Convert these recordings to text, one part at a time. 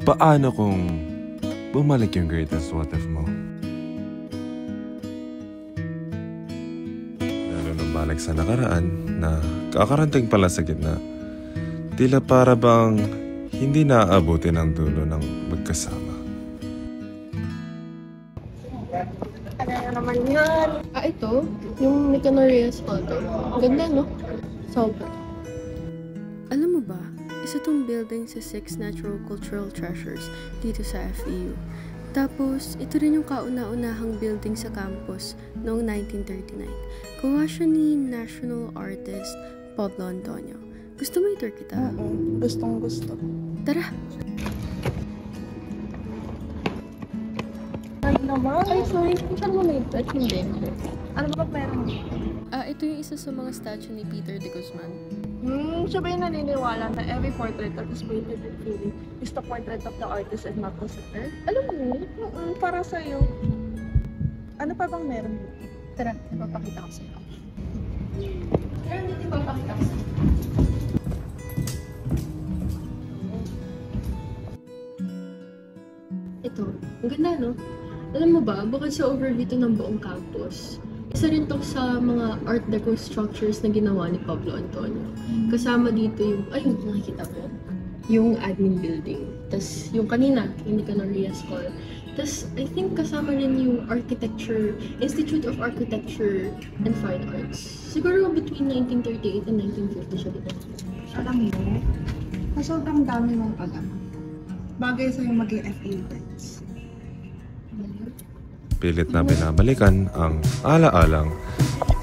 Paano kung bumalik yung greatest what if mo? Lalo nang balik sa nakaraan na kakaranting pala sa gitna. Tila para bang hindi naaabutin ang dulo ng magkasama. Ano na naman yan? Ito? Yung Nicanorias photo. Ganda, no? Sobra. Alam mo ba, isa tong building sa 6 Natural Cultural Treasures dito sa FEU. Tapos, ito rin yung kauna-unahang building sa campus noong 1939. Gawa siya ni national artist Pablo Antonio. Gusto mo i-tour kita? Gustong gusto. Tara! Ay naman. Ay, sorry. Saan mo na ito? Hindi. Ano ba meron dito? Ito yung isa sa mga statue ni Peter de Guzman. Siya ba yung naniniwala na every portrait that is painted with feeling is the portrait of the artist and not the sitter? Alam mo, para sa'yo. Ano pa bang meron dito? Tara, ipapakita ko sa'yo. Tara, dito ipapakita ko sa'yo. Ito, ang ganda, no? Alam mo ba, bukod sa overview ng buong campus, isa rin to sa mga art deco structures na ginawa ni Pablo Antonio. Kasama dito yung, ayun, nakikita ko, yung admin building. Tapos yung kanina, yung Nicanorias Hall. Tapos I think kasama rin yung architecture, Institute of Architecture and Fine Arts. Siguro between 1938 and 1950 siya dito. Alam mo, sa sobrang dami mong alam, bagay sa'yo maging FA friends. Pilit na binabalikan ang ala-alang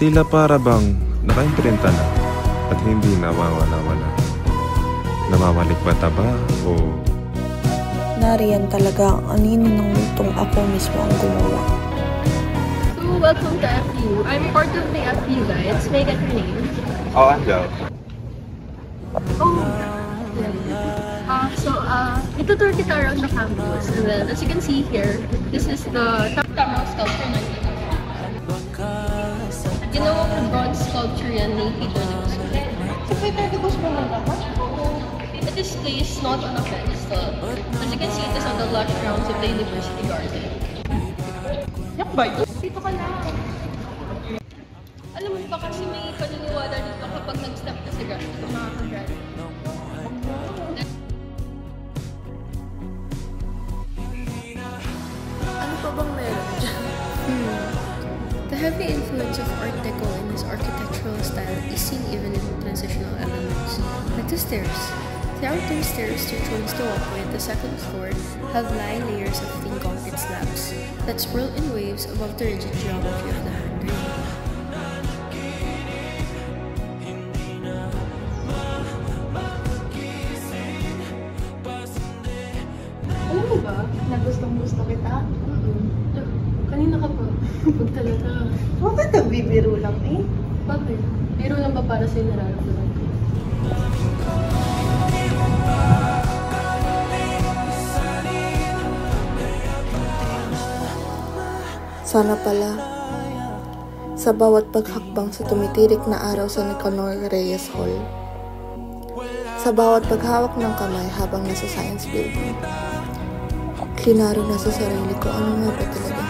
tila para bang naka-imprinta na at hindi nawawala-wala. Namamalik ba ba o nariyan talaga ang anino ng lutong ako mismo ang gumawa. So, welcome to FU. I'm part of the FU guys. May I get your name? Angel. Itutour kita around the campus. And then, as you can see here, this is the tamang sculpture na dito. Ginawa ko bronze sculpture yan ni Peter de Guzman. So, Peter de Guzman na naman? It is placed not on a pedestal. As you can see, it is on the lush grounds of the University Garden. Yan ba yun? Dito ka na. Alam mo ba kasi may paniniwala dito kapag nag-step ka sa ground, makakagrad. Ano pa bang meron dyan? The heavy influence of Art Deco in his architectural style is seen even in transitional elements, like the stairs. The outdoor stairs to join the walkway at the second floor have line layers of thin concrete slabs that swirl in waves above the rigid geometry of the handrail. Alam mo ba, na gustong gusto kita? Kanina ka pa. Pag talaga. Bakit nagbibiro lang eh? Bakit? Biro lang ba para sa'yo nararamdaman ko? Sana pala, sa bawat paghakbang sa tumitirik na araw sa Nicanorias Hall, sa bawat paghawak ng kamay habang nasa science building, klaro na sa sarili ko ano nga ba talaga